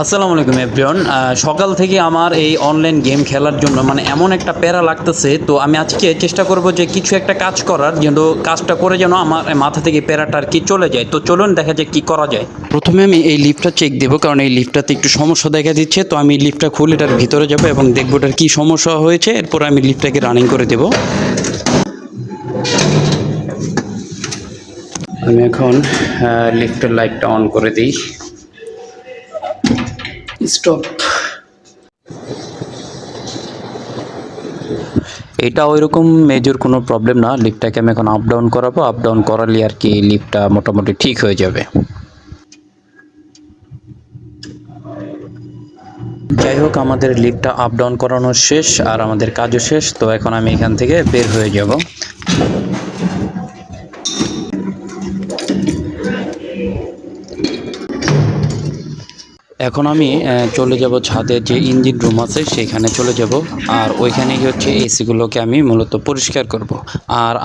আসসালামু আলাইকুম এভরিওয়ান। সকাল থেকে আমার এই অনলাইন গেম খেলার জন্য এমন একটা প্যারা লাগতেছে, তো আমি আজকে চেষ্টা করব যে কিছু একটা কাজ করার জন্য, কাজটা করে যেন আমার মাথা থেকে প্যারাটা আর কি চলে যায়। তো চলুন দেখা যায় কি করা যায়। প্রথমে আমি এই লিফটটা চেক দেবো, কারণ এই লিফটটাতে একটু সমস্যা দেখা দিচ্ছে। তো আমি লিফটটা খুলে এটার ভিতরে যাবো এবং দেখবো এটার কী সমস্যা হয়েছে, এরপর আমি লিফটটাকে রানিং করে দেবো। আমি এখন লিফটের লাইটটা অন করে দিই। স্টপ। এটা ওইরকম মেজর কোনো প্রবলেম না। লিফটটাকে আমি এখন আপ ডাউন করাবো, আপ ডাউন করালে আর কি লিফটটা মোটামুটি ঠিক হয়ে যাবে। যাই হোক, আমাদের লিফটটা আপ ডাউন করানো শেষ আর আমাদের কাজও শেষ। তো এখন আমি এখান থেকে বের হয়ে যাব। এখন আমি চলে যাব ছাদে, যে ইঞ্জিন রুম আছে সেখানে চলে যাব, আর ওইখানে হচ্ছে এসিগুলোকে আমি মূলত পরিষ্কার করব। আর